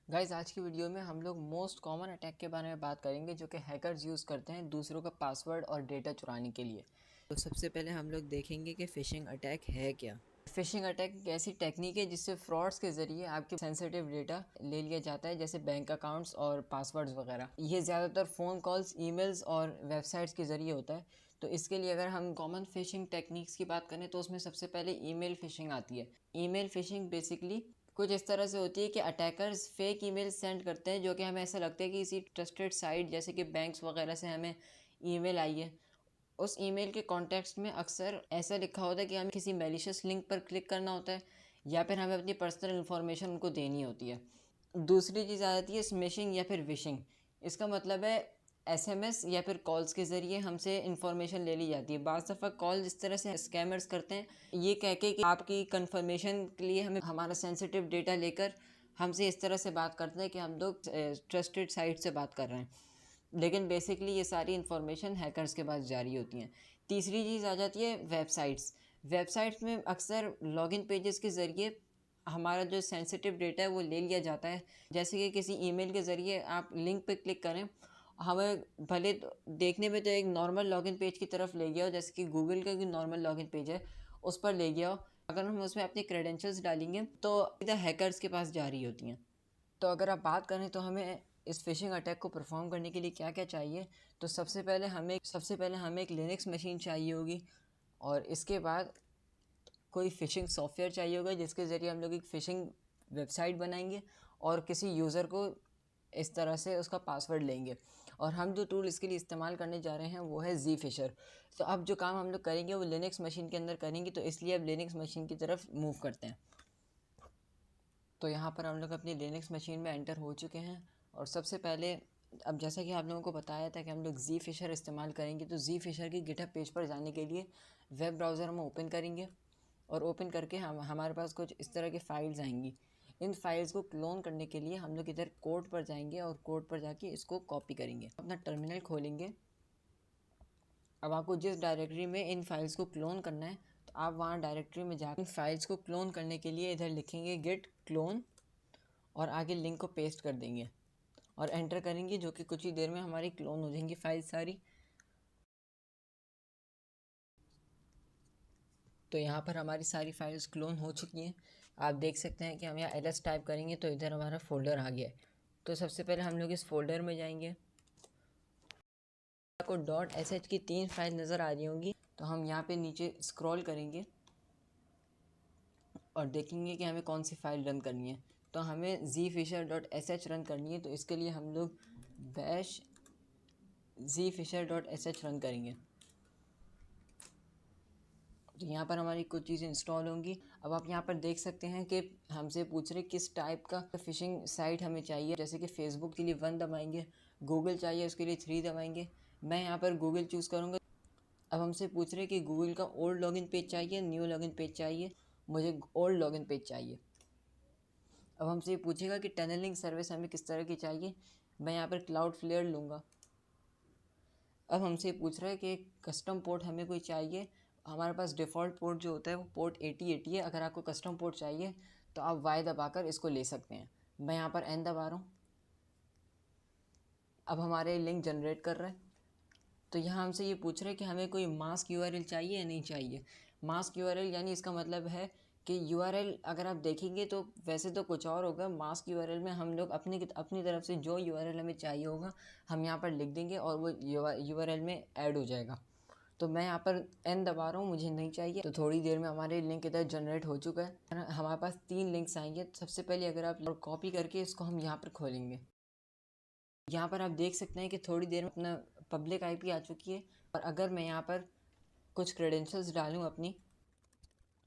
Guys आज की video में हम लोग मोस्ट कॉमन अटैक के बारे में बात करेंगे जो कि हैकर्स यूज़ करते हैं दूसरों का पासवर्ड और डेटा चुराने के लिए। तो सबसे पहले हम लोग देखेंगे कि फ़िशिंग अटैक है क्या। फिशिंग अटैक एक ऐसी टेक्निक है जिससे फ्रॉड्स के ज़रिए आपके सेंसिटिव डेटा ले लिया जाता है, जैसे बैंक अकाउंट्स और पासवर्ड्स वगैरह। ये ज़्यादातर फ़ोन कॉल्स, ईमेल्स और वेबसाइट्स के ज़रिए होता है। तो इसके लिए अगर हम कॉमन फिशिंग टेक्निक्स की बात करें तो उसमें सबसे पहले ईमेल फिशिंग आती है। ईमेल फिशिंग बेसिकली कुछ इस तरह से होती है कि अटैकर्स फेक ईमेल सेंड करते हैं, जो कि हमें ऐसा लगता है कि किसी ट्रस्टेड साइट जैसे कि बैंक्स वगैरह से हमें ईमेल आई है। उस ईमेल के कॉन्टेक्स्ट में अक्सर ऐसा लिखा होता है कि हमें किसी मैलिशियस लिंक पर क्लिक करना होता है या फिर हमें अपनी पर्सनल इन्फॉर्मेशन उनको देनी होती है। दूसरी चीज़ आ जाती है स्मिशिंग या फिर विशिंग। इसका मतलब है एसएमएस या फिर कॉल्स के ज़रिए हमसे इन्फॉर्मेशन ले ली जाती है। बाज़ दफ़ा कॉल इस तरह से स्कैमर्स करते हैं, ये कह के कि आपकी कंफर्मेशन के लिए हमें हमारा सेंसिटिव डेटा लेकर हमसे इस तरह से बात करते हैं कि हम लोग ट्रस्टेड साइट से बात कर रहे हैं, लेकिन बेसिकली ये सारी इन्फॉर्मेशन हैकर्स के पास जारी होती हैं। तीसरी चीज़ आ जाती है वेबसाइट्स। वेबसाइट्स में अक्सर लॉगिन पेजेस के ज़रिए हमारा जो सेंसिटिव डेटा है वो ले लिया जाता है। जैसे कि किसी ईमेल के ज़रिए आप लिंक पे क्लिक करें, हमें भले तो देखने में तो एक नॉर्मल लॉगिन पेज की तरफ ले गया हो, जैसे कि गूगल का भी नॉर्मल लॉगिन पेज है, उस पर ले गया हो। अगर हम उसमें अपनी क्रेडेंशियल्स डालेंगे तो सीधा हैकर्स के पास जारी होती हैं। तो अगर आप बात करें तो हमें इस फिशिंग अटैक को परफॉर्म करने के लिए क्या क्या चाहिए, तो सबसे पहले हमें एक लिनक्स मशीन चाहिए होगी, और इसके बाद कोई फ़िशिंग सॉफ्टवेयर चाहिए होगा जिसके ज़रिए हम लोग एक फ़िशिंग वेबसाइट बनाएंगे और किसी यूज़र को इस तरह से उसका पासवर्ड लेंगे। और हम जो टूल इसके लिए इस्तेमाल करने जा रहे हैं वो है जी फिशर। तो अब जो काम हम लोग करेंगे वो लिनक्स मशीन के अंदर करेंगे, तो इसलिए अब लिनक्स मशीन की तरफ मूव करते हैं। तो यहाँ पर हम लोग अपनी लिनक्स मशीन में एंटर हो चुके हैं। और सबसे पहले, अब जैसा कि आप लोगों को बताया था कि हम लोग जी फिशर इस्तेमाल करेंगे, तो जी फिशर की गिटहब पेज पर जाने के लिए वेब ब्राउज़र हम ओपन करेंगे, और ओपन करके हमारे पास कुछ इस तरह की फ़ाइल्स आएंगी। इन फाइल्स को क्लोन करने के लिए हम लोग इधर कोड पर जाएंगे और कोड पर जाके इसको कॉपी करेंगे। अपना टर्मिनल खोलेंगे। अब आपको जिस डायरेक्टरी में इन फाइल्स को क्लोन करना है, तो आप वहाँ डायरेक्टरी में जाकर इन फाइल्स को क्लोन करने के लिए इधर लिखेंगे गिट क्लोन, और आगे लिंक को पेस्ट कर देंगे और एंटर करेंगे, जो कि कुछ ही देर में हमारी क्लोन हो जाएंगी फाइल सारी। तो यहाँ पर हमारी सारी फाइल्स क्लोन हो चुकी हैं। आप देख सकते हैं कि हम यहाँ ls टाइप करेंगे तो इधर हमारा फ़ोल्डर आ गया है। तो सबसे पहले हम लोग इस फोल्डर में जाएंगे। आपको .sh की 3 फाइल नज़र आ रही होंगी, तो हम यहाँ पे नीचे स्क्रॉल करेंगे और देखेंगे कि हमें कौन सी फ़ाइल रन करनी है। तो हमें zfisher.sh रन करनी है, तो इसके लिए हम लोग बैश zfisher.sh रन करेंगे। तो यहाँ पर हमारी कुछ चीज़ें इंस्टॉल होंगी। अब आप यहाँ पर देख सकते हैं कि हमसे पूछ रहे किस टाइप का फ़िशिंग साइट हमें चाहिए। जैसे कि फ़ेसबुक के लिए 1 दबाएंगे, गूगल चाहिए उसके लिए 3 दबाएंगे। मैं यहाँ पर गूगल चूज़ करूँगा। अब हमसे पूछ रहे कि गूगल का ओल्ड लॉगिन पेज चाहिए, न्यू लॉगिन पेज चाहिए। मुझे ओल्ड लॉगिन पेज चाहिए। अब हमसे ये पूछेगा कि टनलिंग सर्विस हमें किस तरह की चाहिए। मैं यहाँ पर क्लाउड फ्लेयर लूँगा। अब हमसे पूछ रहा है कि कस्टम पोर्ट हमें कोई चाहिए। हमारे पास डिफ़ॉल्ट पोर्ट जो होता है वो पोर्ट 8080 है। अगर आपको कस्टम पोर्ट चाहिए तो आप वाई दबाकर इसको ले सकते हैं। मैं यहाँ पर एन दबा रहा हूँ। अब हमारे लिंक जनरेट कर रहा है। तो यहाँ हमसे ये पूछ रहे हैं कि हमें कोई मास्क यूआरएल चाहिए या नहीं चाहिए। मास्क यूआरएल यानी इसका मतलब है कि यूआरएल अगर आप देखेंगे तो वैसे तो कुछ और होगा। मास्क यूआरएल में हम लोग अपनी तरफ से जो यूआरएल हमें चाहिए होगा हम यहाँ पर लिख देंगे और वो यूआरएल में ऐड हो जाएगा। तो मैं यहाँ पर एन दबा रहा हूँ, मुझे नहीं चाहिए। तो थोड़ी देर में हमारे लिंक इधर जनरेट हो चुका है। हमारे पास 3 लिंक्स आएंगे। सबसे पहले अगर आप कॉपी करके इसको हम यहाँ पर खोलेंगे, यहाँ पर आप देख सकते हैं कि थोड़ी देर में अपना पब्लिक आईपी आ चुकी है। और अगर मैं यहाँ पर कुछ क्रेडेंशियल्स डालूँ अपनी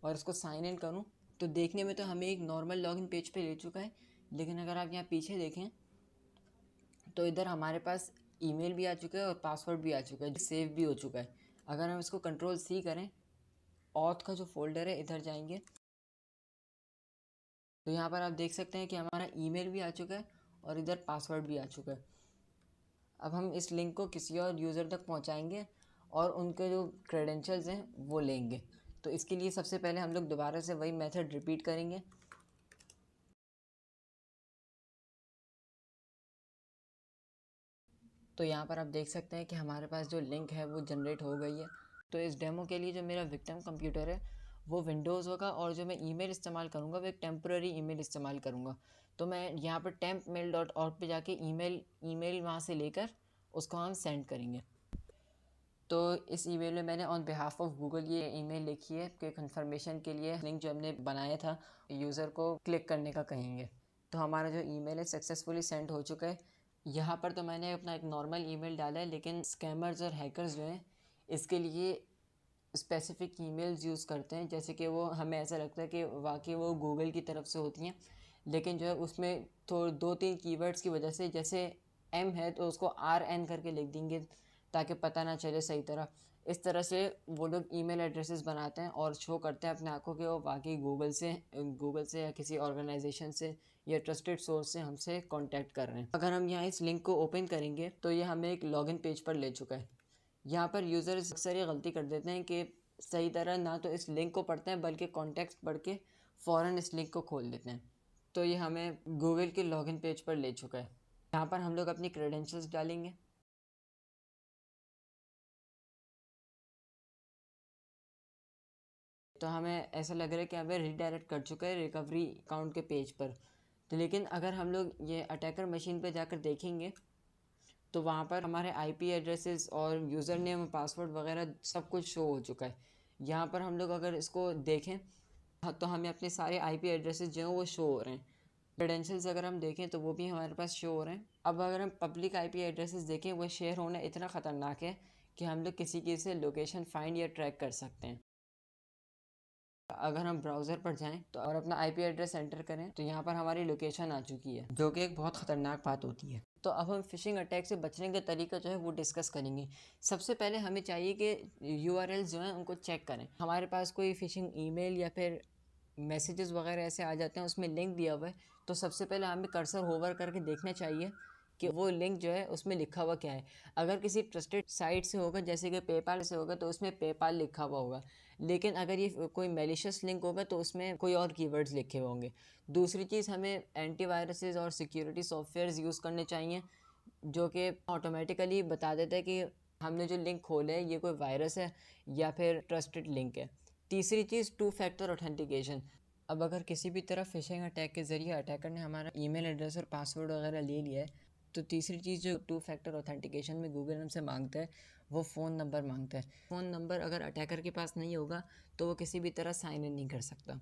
और इसको साइन इन करूँ, तो देखने में तो हमें एक नॉर्मल लॉगिन पेज पे ले चुका है। लेकिन अगर आप यहाँ पीछे देखें तो इधर हमारे पास ईमेल भी आ चुका है और पासवर्ड भी आ चुका है, सेव भी हो चुका है। अगर हम इसको कंट्रोल सी करें, ऑथ का जो फोल्डर है इधर जाएंगे, तो यहाँ पर आप देख सकते हैं कि हमारा ईमेल भी आ चुका है और इधर पासवर्ड भी आ चुका है। अब हम इस लिंक को किसी और यूज़र तक पहुँचाएंगे और उनके जो क्रेडेंशियल्स हैं वो लेंगे। तो इसके लिए सबसे पहले हम लोग दोबारा से वही मेथड रिपीट करेंगे। तो यहाँ पर आप देख सकते हैं कि हमारे पास जो लिंक है वो जनरेट हो गई है। तो इस डेमो के लिए जो मेरा विक्टिम कंप्यूटर है वो विंडोज़ होगा और जो मैं ईमेल इस्तेमाल करूँगा वो एक टेम्पररी ईमेल इस्तेमाल करूँगा। तो मैं यहाँ पर tempmail.org पे जाके ईमेल वहाँ से लेकर उसको हम सेंड करेंगे। तो इस ईमेल में मैंने ऑन बिहाफ ऑफ गूगल ये ईमेल लिखी है कि कंफर्मेशन के लिए लिंक जो हमने बनाया था यूज़र को क्लिक करने का कहेंगे। तो हमारा जो ईमेल है सक्सेसफुली सेंड हो चुका है। यहाँ पर तो मैंने अपना एक नॉर्मल ईमेल डाला है, लेकिन स्कैमर्स और हैकर्स जो हैं इसके लिए स्पेसिफ़िक ईमेल्स यूज़ करते हैं, जैसे कि वो हमें ऐसा लगता है कि वाकई वो गूगल की तरफ से होती हैं, लेकिन जो है उसमें तो 2-3 कीवर्ड्स की वजह से, जैसे एम है तो उसको आर एन करके लिख देंगे ताकि पता ना चले सही तरह। इस तरह से वो लोग ईमेल एड्रेसेस बनाते हैं और शो करते हैं अपने आँखों के वो बाकी गूगल से या किसी ऑर्गेनाइजेशन से या ट्रस्टेड सोर्स से हमसे कांटेक्ट कर रहे हैं। अगर हम यहाँ इस लिंक को ओपन करेंगे तो ये हमें एक लॉगिन पेज पर ले चुका है। यहाँ पर यूज़र्स अक्सर ये गलती कर देते हैं कि सही तरह ना तो इस लिंक को पढ़ते हैं बल्कि कॉन्टेक्स्ट पढ़ के फ़ौरन इस लिंक को खोल देते हैं। तो ये हमें गूगल के लॉगिन पेज पर ले चुका है। यहाँ पर हम लोग अपनी क्रेडेंशियल्स डालेंगे। तो हमें ऐसा लग रहा है कि हमें रीडायरेक्ट कर चुका है रिकवरी अकाउंट के पेज पर। तो लेकिन अगर हम लोग ये अटैकर मशीन पर जाकर देखेंगे तो वहाँ पर हमारे आईपी एड्रेसेस और यूज़र नेम पासवर्ड वगैरह सब कुछ शो हो चुका है। यहाँ पर हम लोग अगर इसको देखें हाँ, तो हमें अपने सारे आईपी एड्रेसेस जो हैं वो शो हो रहे हैं। क्रेडेंशियल्स अगर हम देखें तो वो भी हमारे पास शो हो रहे हैं। अब अगर हम पब्लिक आईपी एड्रेसेस देखें, वो शेयर होना इतना ख़तरनाक है कि हम लोग किसी की से लोकेशन फाइंड या ट्रैक कर सकते हैं। अगर हम ब्राउज़र पर जाएं तो और अपना आईपी एड्रेस एंटर करें तो यहाँ पर हमारी लोकेशन आ चुकी है, जो कि एक बहुत ख़तरनाक बात होती है। तो अब हम फ़िशिंग अटैक से बचने का तरीका जो है वो डिस्कस करेंगे। सबसे पहले हमें चाहिए कि यूआरएल्स जो हैं उनको चेक करें। हमारे पास कोई फ़िशिंग ईमेल या फिर मैसेजेस वगैरह ऐसे आ जाते हैं उसमें लिंक दिया हुआ है, तो सबसे पहले हमें कर्सर होवर करके देखना चाहिए कि वो लिंक जो है उसमें लिखा हुआ क्या है। अगर किसी ट्रस्टेड साइट से होगा जैसे कि पेपाल से होगा तो उसमें पेपाल लिखा हुआ होगा, लेकिन अगर ये कोई मेलिशियस लिंक होगा तो उसमें कोई और कीवर्ड्स लिखे होंगे। दूसरी चीज़, हमें एंटीवायरसेस और सिक्योरिटी सॉफ्टवेयर्स यूज़ करने चाहिए जो कि ऑटोमेटिकली बता देता है कि हमने जो लिंक खोला है ये कोई वायरस है या फिर ट्रस्टेड लिंक है। तीसरी चीज़, टू फैक्टर ऑथेंटिकेशन। अब अगर किसी भी तरह फिशिंग अटैक के ज़रिए अटैकर ने हमारा ईमेल एड्रेस और पासवर्ड वगैरह ले लिया है, तो तीसरी चीज़ जो टू फैक्टर ऑथेंटिकेशन में गूगल हमसे मांगता है वो फ़ोन नंबर मांगता है। फ़ोन नंबर अगर अटैकर के पास नहीं होगा तो वो किसी भी तरह साइन इन नहीं कर सकता।